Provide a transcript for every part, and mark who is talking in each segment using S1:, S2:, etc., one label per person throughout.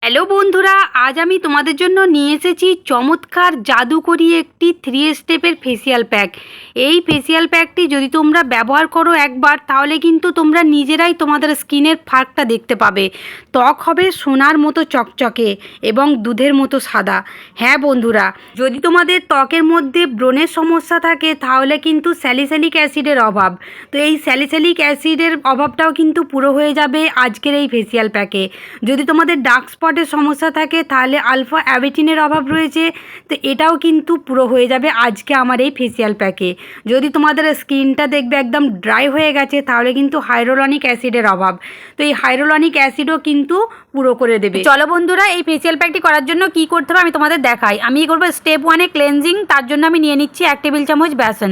S1: Hello বন্ধুরা, আজ আমি তোমাদের জন্য নিয়ে এসেছি চমৎকার জাদুকরি একটি 3 স্টেপের ফেসিয়াল প্যাক। এই ফেসিয়াল প্যাকটি যদি তোমরা ব্যবহার করো একবার, তাহলে কিন্তু তোমরা নিজেরাই তোমাদের স্কিনের ফাঁকটা দেখতে পাবে। ত্বক হবে সোনার মতো চকচকে এবং দুধের মতো সাদা। হ্যাঁ বন্ধুরা, যদি তোমাদের ত্বকের মধ্যে ব্রণের সমস্যা থাকে তাহলে কিন্তু স্যালিসিলিক অ্যাসিডের অভাব, তো এই স্যালিসিলিক অ্যাসিডের অভাবটাও কিন্তু পুরো হয়ে যাবে আজকের এই ফেসিয়াল প্যাকে। যদি তোমাদের ডার্ক স্পটের সমস্যা থাকে তাহলে আলফা অ্যাবিটিনের অভাব রয়েছে, তো এটাও কিন্তু পুরো হয়ে যাবে আজকে আমার এই ফেসিয়াল প্যাকে। যদি তোমাদের স্কিনটা দেখবে একদম ড্রাই হয়ে গেছে তাহলে কিন্তু হাইরোলনিক অ্যাসিডের অভাব, তো এই হাইরোলনিক অ্যাসিডও কিন্তু পুরো করে দেবে। চলো বন্ধুরা, এই ফেসিয়াল প্যাকটি করার জন্য কি করতে হবে আমি তোমাদের দেখাই। আমি করবো স্টেপ 1 ক্লেনজিং। তার জন্য আমি নিয়ে নিচ্ছি 1 টেবিল চামচ বেসন।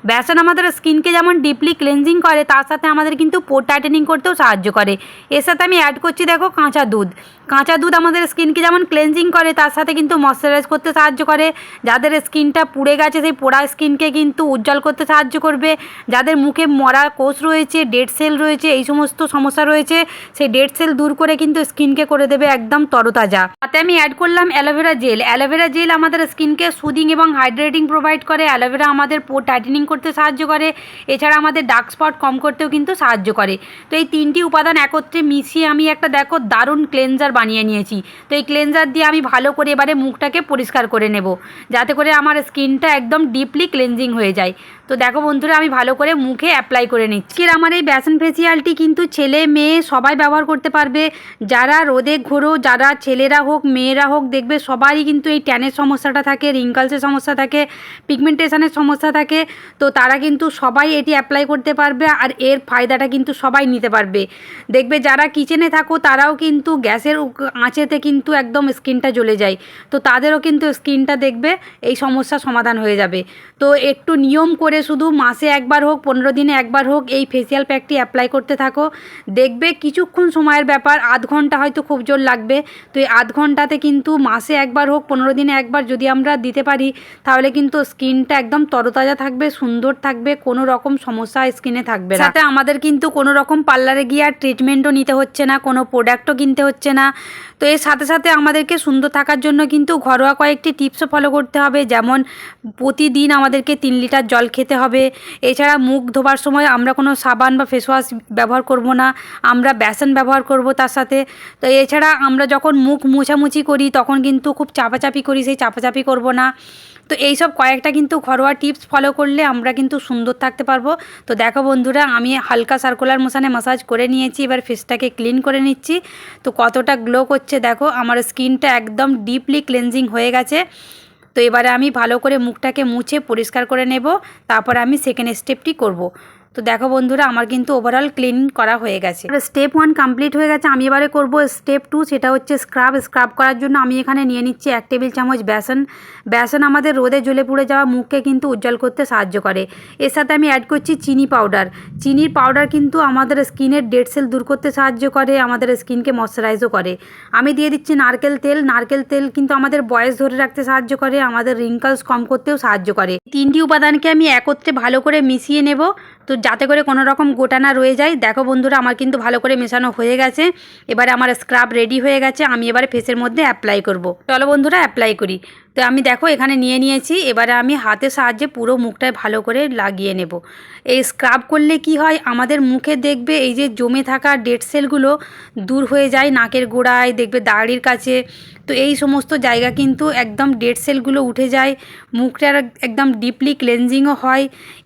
S1: বেসন আমাদের স্কিনকে যেমন ডিপলি ক্লেনজিং করে, তার সাথে আমাদের কিন্তু পোর টাইটেনিং করতেও সাহায্য করে। এর সাথে আমি অ্যাড করছি দেখো কাঁচা দুধ। কাঁচা দুধ আমাদের স্কিনকে যেমন ক্লেনজিং করে, তার সাথে কিন্তু ময়শ্চারাইজ করতে সাহায্য করে। যাদের স্কিনটা পুড়ে গেছে সেই পোড়া স্কিনকে কিন্তু উজ্জ্বল করতে সাহায্য করবে। যাদের মুখে মরা কোষ রয়েছে, ডেড সেল রয়েছে, এই সমস্ত সমস্যা রয়েছে, সেই ডেড সেল দূর করে কিন্তু স্কিনকে করে দেবে একদম তরতাজা। তাতে আমি অ্যাড করলাম অ্যালোভেরা জেল। অ্যালোভেরা জেল আমাদের স্কিনকে সুদিং এবং হাইড্রেটিং প্রোভাইড করে। অ্যালোভেরা আমাদের পোর টাইটেনিং করতে সাহায্য করে, এছাড়া আমাদের ডার্ক স্পট কম করতেও কিন্তু সাহায্য করে। তো এই 3টি উপাদান একত্রে মিশিয়ে আমি একটা দেখো দারুণ ক্লেনজার বানিয়ে নিয়েছি। তো এই ক্লেনজার দিয়ে আমি ভালো করে এবারে মুখটাকে পরিষ্কার করে নেব, যাতে করে আমার স্কিনটা একদম ডিপলি ক্লেনজিং হয়ে যায়। তো দেখো বন্ধুরা, আমি ভালো করে মুখে অ্যাপ্লাই করে নিচ্ছি। আমার এই বেসন ফেসিয়ালটি কিন্তু ছেলে মেয়ে সবাই ব্যবহার করতে পারবে। যারা রোদে ঘোরো, যারা ছেলেরা হোক মেয়েরা হোক, দেখবে সবারই কিন্তু এই ট্যানের সমস্যাটা থাকে, রিঙ্কলসের সমস্যা থাকে, পিগমেন্টেশনের সমস্যা থাকে, তো তারা কিন্তু সবাই এটি অ্যাপ্লাই করতে পারবে আর এর ফায়দাটা কিন্তু সবাই নিতে পারবে। দেখবে যারা কিচেনে থাকো তারাও কিন্তু গ্যাসের আঁচেতে কিন্তু একদম স্কিনটা জ্বলে যায়, তো তাদেরও কিন্তু স্কিনটা দেখবে এই সমস্যার সমাধান হয়ে যাবে। তো একটু নিয়ম করে শুধু মাসে একবার হোক 15 দিনে একবার হোক এই ফেসিয়াল প্যাকটি অ্যাপ্লাই করতে থাকো। দেখবে কিছুক্ষণ সময়ের ব্যাপার, আধ ঘন্টা হয়তো খুব জোর লাগবে, তো এই আধ ঘন্টাতে কিন্তু মাসে একবার হোক 15 দিনে একবার যদি আমরা দিতে পারি তাহলে কিন্তু স্কিনটা একদম তরতাজা থাকবে, সুন্দর থাকবে, কোনো রকম সমস্যা স্কিনে থাকবে না। সাথে আমাদের কিন্তু কোনো রকম পার্লারে গিয়ে আর ট্রিটমেন্টও নিতে হচ্ছে না, কোনো প্রোডাক্টও কিনতে হচ্ছে না। তো এর সাথে সাথে আমাদেরকে সুন্দর থাকার জন্য কিন্তু ঘরোয়া কয়েকটি টিপসও ফলো করতে হবে, যেমন প্রতিদিন আমাদেরকে 3 লিটার জল খেতে হবে। এছাড়া মুখ ধোবার সময় আমরা কোনো সাবান বা ফেস ওয়াশ ব্যবহার করব না, আমরা বেসন ব্যবহার করব তার সাথে। তো এছাড়া আমরা যখন মুখ মোছামুছি করি তখন কিন্তু খুব চাপাচাপি করি, সেই চাপাচাপি করব না। তো এইসব কয়েকটা কিন্তু ঘরোয়া টিপস ফলো করলে আমরা কিন্তু সুন্দর থাকতে পারবো। তো দেখো বন্ধুরা, আমি হালকা সার্কুলার মোশনে ম্যাসাজ করে নিয়েছি, এবার ফেসটাকে ক্লিন করে নিচ্ছি। তো কতটা গ্লো করছে দেখো, আমার স্কিনটা একদম ডিপলি ক্লেনজিং হয়ে গেছে। তো এবারে আমি ভালো করে মুখটাকে মুছে পরিষ্কার করে নেব, তারপর আমি সেকেন্ড স্টেপটি করব। তো দেখো বন্ধুরা, আমার কিন্তু ওভারঅল ক্লিন করা হয়ে গেছে। স্টেপ 1 কমপ্লিট হয়ে গেছে। আমি এবারে করব স্টেপ 2, সেটা হচ্ছে স্ক্রাব। স্ক্রাব করার জন্য আমি এখানে নিয়ে নিচ্ছি 1 টেবিল চামচ বেসন। বেসন আমাদের রোদে জ্বলে পুড়ে যাওয়া মুখকে কিন্তু উজ্জ্বল করতে সাহায্য করে। এর সাথে আমি অ্যাড করছি চিনি পাউডার। চিনির পাউডার কিন্তু আমাদের স্কিনের ডেড সেল দূর করতে সাহায্য করে, আমাদের স্কিনকে ময়শ্চারাইজও করে। আমি দিয়ে দিচ্ছি নারকেল তেল। নারকেল তেল কিন্তু আমাদের বয়স ধরে রাখতে সাহায্য করে, আমাদের রিঙ্কলস কম করতেও সাহায্য করে। 3টি উপাদানকে আমি একত্রে ভালো করে মিশিয়ে নেব, তো যাতে করে কোনো রকম গোটা না রয়ে যায়। দেখো বন্ধুরা, আমার কিন্তু ভালো করে মেশানো হয়ে গেছে। এবারে আমার স্ক্রাব রেডি হয়ে গেছে, আমি এবারে ফেসের মধ্যে অ্যাপ্লাই করব। চলো বন্ধুরা, অ্যাপ্লাই করি। তো আমি দেখো এখানে নিয়ে নিয়েছি, এবারে আমি হাতের সাহায্যে পুরো মুখটায় ভালো করে লাগিয়ে নেব। এই স্ক্রাব করলে কি হয়, আমাদের মুখে দেখবে এই যে জমে থাকা ডেড সেলগুলো দূর হয়ে যায়, নাকের গোড়ায় দেখবে দাড়ির কাছে, তো এই সমস্ত জায়গা কিন্তু একদম ডেড সেলগুলো উঠে যায়, মুখটার একদম ডিপলি ক্লেনজিংও হয়।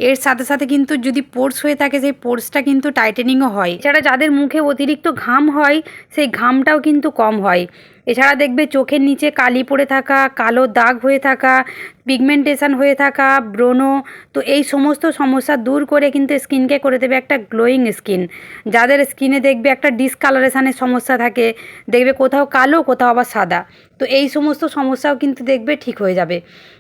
S1: এর সাথে সাথে কিন্তু যদি পোর্স হয়ে থাকে সেই পোর্সটা কিন্তু টাইটেনিংও হয়। এছাড়া যাদের মুখে অতিরিক্ত ঘাম হয় সেই ঘামটাও কিন্তু কম হয়। এছাড়া দেখবে চোখের নিচে কালি পড়ে থাকা, কালো দাগ হয়ে থাকা, পিগমেন্টেশন হয়ে থাকা, ব্রণ, তো এই সমস্ত সমস্যা দূর করে কিন্তু স্কিনকে করে দেবে একটা গ্লোয়িং স্কিন। যাদের স্কিনে দেখবে একটা ডিসকালারেশনের সমস্যা থাকে, দেখবে কোথাও কালো কোথাও আবার সাদা, তো এই সমস্ত সমস্যাও কিন্তু দেখবে ঠিক হয়ে যাবে।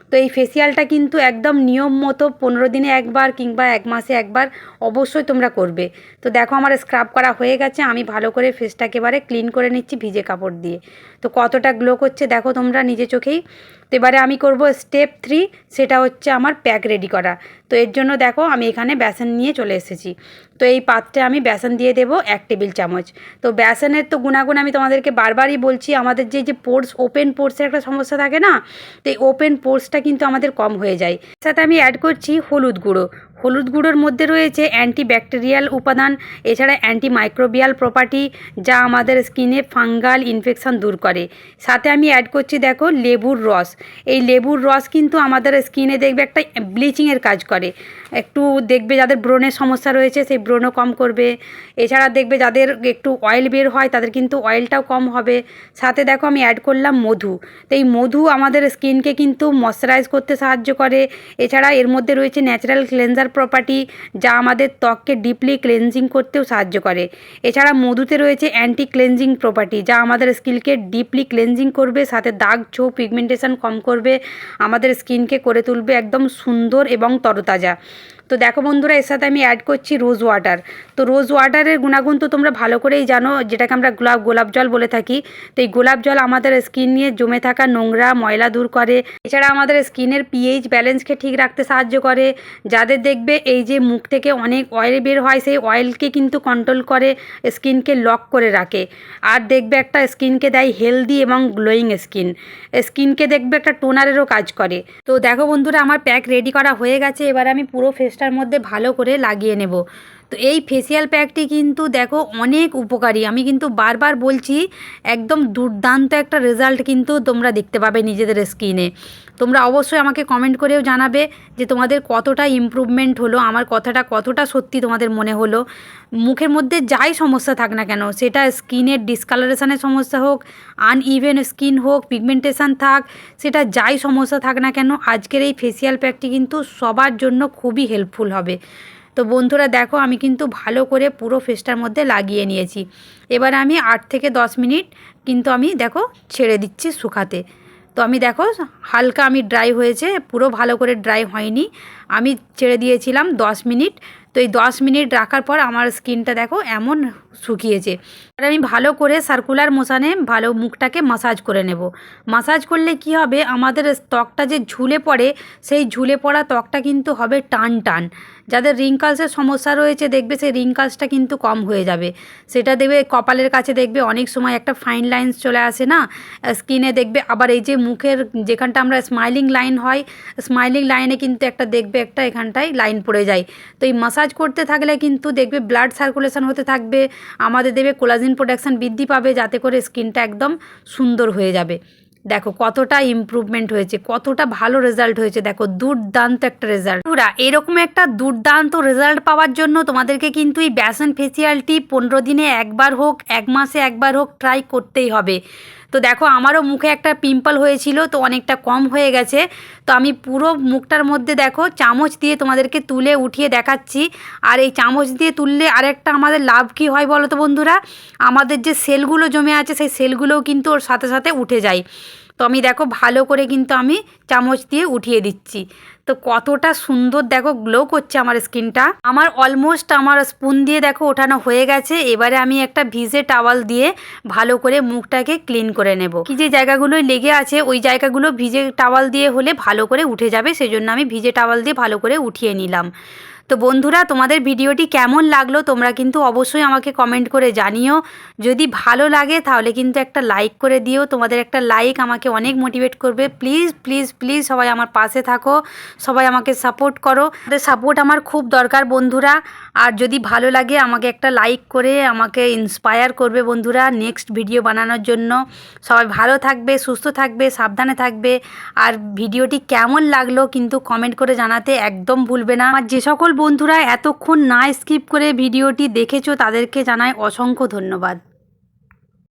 S1: তো এই ফেসিয়ালটা কিন্তু একদম নিয়ম মতো 15 দিনে একবার কিংবা 1 মাসে একবার অবশ্যই তোমরা করবে। তো দেখো আমার স্ক্রাব করা হয়ে গেছে, আমি ভালো করে ফেসটাকে এবারে ক্লিন করে নিচ্ছি ভিজে কাপড় দিয়ে। তো কতটা গ্লো করছে দেখো তোমরা নিজে চোখেই। তো এবারে আমি করব স্টেপ 3 সেটা হচ্ছে আমার প্যাক রেডি করা। তো এর জন্য দেখো আমি এখানে বেসন নিয়ে চলে এসেছি। তো এই পাত্রে আমি বেসন দিয়ে দেবো 1 টেবিল চামচ। তো বেসনের তো গুণাগুণ আমি তোমাদেরকে বারবারই বলছি, আমাদের যে পোর্স, ওপেন পোর্সের একটা সমস্যা থাকে না, তো এই ওপেন পোর্সটা কিন্তু আমাদের কম হয়ে যায়। সাথে আমি অ্যাড করছি হলুদ গুঁড়ো। হলুদ গুঁড়োর মধ্যে রয়েছে অ্যান্টিব্যাকটেরিয়াল উপাদান, এছাড়া অ্যান্টিমাইক্রোবিয়াল প্রপার্টি, যা আমাদের স্কিনে ফাঙ্গাল ইনফেকশন দূর করে। সাথে আমি অ্যাড করছি দেখো লেবুর রস। এই লেবুর রস কিন্তু আমাদের স্কিনে দেখবে একটা ব্লিচিংয়ের কাজ করে। একটু দেখবে যাদের ব্রণের সমস্যা রয়েছে সেই ব্রণও কম করবে। এছাড়া দেখবে যাদের একটু অয়েল বের হয় তাদের কিন্তু অয়েলটাও কম হবে। সাথে দেখো আমি অ্যাড করলাম মধু। তো এই মধু আমাদের স্কিনকে কিন্তু ময়শ্চারাইজ করতে সাহায্য করে। এছাড়া এর মধ্যে রয়েছে ন্যাচারাল ক্লেনজার প্রপার্টি, যা আমাদের ত্বককে ডিপলি ক্লেনজিং করতেও সাহায্য করে। এছাড়া মধুতে রয়েছে অ্যান্টি ক্লেনজিং প্রপার্টি, যা আমাদের স্কিনকে ডিপলি ক্লেনজিং করবে, সাথে দাগ ছোপ পিগমেন্টেশন কম করবে, আমাদের স্কিনকে করে তুলবে একদম সুন্দর এবং তরতাজা। তো দেখো বন্ধুরা, এর সাথে আমি অ্যাড করছি রোজ ওয়াটার। তো রোজ ওয়াটারের গুণাগুণ তো তোমরা ভালো করেই জানো, যেটাকে আমরা গোলাপ জল বলে থাকি। তো এই গোলাপ জল আমাদের স্কিন নিয়ে জমে থাকা নোংরা ময়লা দূর করে। এছাড়া আমাদের স্কিনের পিএইচ ব্যালেন্সকে ঠিক রাখতে সাহায্য করে। যাদের দেখবে এই যে মুখ থেকে অনেক অয়েল বের হয়, সেই অয়েলকে কিন্তু কন্ট্রোল করে, স্কিনকে লক করে রাখে। আর দেখবে একটা স্কিনকে দেয় হেলদি এবং গ্লোয়িং স্কিনকে দেখবে একটা টোনারেরও কাজ করে। তো দেখো বন্ধুরা, আমার প্যাক রেডি করা হয়ে গেছে। এবার আমি পুরো ফেসটার মধ্যে ভালো করে লাগিয়ে নেব। তো এই ফেসিয়াল প্যাকটি কিন্তু দেখো অনেক উপকারী, আমি কিন্তু বারবার বলছি, একদম দুর্দান্ত একটা রেজাল্ট কিন্তু তোমরা দেখতে পাবে নিজেদের স্কিনে। তোমরা অবশ্যই আমাকে কমেন্ট করেও জানাবে যে তোমাদের কতটা ইমপ্রুভমেন্ট হলো, আমার কথাটা কতটা সত্যি তোমাদের মনে হলো। মুখের মধ্যে যাই সমস্যা থাক না কেন, সেটা স্কিনের ডিসকালারেশনের সমস্যা হোক, আনইভেন স্কিন হোক, পিগমেন্টেশন থাক, সেটা যাই সমস্যা থাক না কেন, আজকের এই ফেসিয়াল প্যাকটি কিন্তু সবার জন্য খুবই হেল্পফুল হবে। তো বন্ধুরা দেখো, আমি কিন্তু ভালো করে পুরো ফেসটার মধ্যে লাগিয়ে নিয়েছি। এবার আমি 8 থেকে 10 মিনিট কিন্তু আমি দেখো ছেড়ে দিচ্ছি শুকাতে। তো আমি দেখো হালকা আমি ড্রাই হয়েছে, পুরো ভালো করে ড্রাই হয়নি, আমি ছেড়ে দিয়েছিলাম 10 মিনিট। তো এই 10 মিনিট রাখার পর আমার স্কিনটা দেখো এমন শুকিয়েছে। আর আমি ভালো করে সার্কুলার মোশনে ভালো মুখটাকে মাসাজ করে নেব। মাসাজ করলে কি হবে, আমাদের ত্বকটা যে ঝুলে পড়ে, সেই ঝুলে পড়া ত্বকটা কিন্তু হবে টান টান। যাদের রিঙ্কালসের সমস্যা রয়েছে দেখবে সেই রিঙ্কালসটা কিন্তু কম হয়ে যাবে। সেটা দেখবে কপালের কাছে দেখবে অনেক সময় একটা ফাইন লাইন্স চলে আসে না স্কিনে, দেখবে আবার এই যে মুখের যেখানটা আমরা স্মাইলিং লাইন হয়, স্মাইলিং লাইনে কিন্তু একটা দেখবে একটা এখানটায় লাইন পড়ে যায়। তো এই মাসাজ করতে থাকলে কিন্তু দেখবে ব্লাড সার্কুলেশন হতে থাকবে, আমাদের দেখবে কোলাজেন প্রোডাকশান বৃদ্ধি পাবে, যাতে করে স্কিনটা একদম সুন্দর হয়ে যাবে। দেখো কতটা ইমপ্রুভমেন্ট হয়েছে, কতটা ভালো রেজাল্ট হয়েছে, দেখো দুর্দান্ত একটা রেজাল্ট। পুরা এরকম একটা দুর্দান্ত রেজাল্ট পাওয়ার জন্য তোমাদেরকে কিন্তু এই বেসন ফেসিয়ালটি 15 দিনে একবার হোক, 1 মাসে একবার হোক ট্রাই করতেই হবে। তো দেখো আমারও মুখে একটা পিম্পল হয়েছিল, তো অনেকটা কম হয়ে গেছে। তো আমি পুরো মুখটার মধ্যে দেখো চামচ দিয়ে তোমাদেরকে তুলে উঠিয়ে দেখাচ্ছি। আর এই চামচ দিয়ে তুললে আরেকটা আমাদের লাভ কী হয় বলো তো বন্ধুরা, আমাদের যে সেলগুলো জমে আছে সেই সেলগুলোও কিন্তু ওর সাথে সাথে উঠে যায়। তো আমি দেখো ভালো করে কিন্তু আমি চামচ দিয়ে উঠিয়ে দিচ্ছি। তো কতটা সুন্দর দেখো গ্লো করছে আমার স্কিনটা। আমার অলমোস্ট আমার স্পুন দিয়ে দেখো ওঠানো হয়ে গেছে। এবারে আমি একটা ভিজে টাওয়াল দিয়ে ভালো করে মুখটাকে ক্লিন করে নেব। কি যে জায়গাগুলোয় লেগে আছে ওই জায়গাগুলো ভিজে টাওয়াল দিয়ে হলে ভালো করে উঠে যাবে, সেজন্য আমি ভিজে টাওয়াল দিয়ে ভালো করে উঠিয়ে নিলাম। তো বন্ধুরা, তোমাদের ভিডিওটি কেমন লাগলো তোমরা কিন্তু অবশ্যই আমাকে কমেন্ট করে জানিও। যদি ভালো লাগে তাহলে কিন্তু একটা লাইক করে দিও, তোমাদের একটা লাইক আমাকে অনেক মোটিভেট করবে। প্লিজ প্লিজ প্লিজ সবাই আমার পাশে থাকো, সবাই আমাকে সাপোর্ট করো, তোমাদের সাপোর্ট আমার খুব দরকার বন্ধুরা। আর যদি ভালো লাগে আমাকে একটা লাইক করে আমাকে ইন্সপায়ার করবে বন্ধুরা নেক্সট ভিডিও বানানোর জন্য। সবাই ভালো থাকবে, সুস্থ থাকবে, সাবধানে থাকবে। আর ভিডিওটি কেমন লাগলো কিন্তু কমেন্ট করে জানাতে একদম ভুলবে না। আর যে সকল বন্ধুরা এতক্ষণ না স্কিপ করে ভিডিওটি দেখেছো তাদেরকে জানাই অসংখ্য ধন্যবাদ।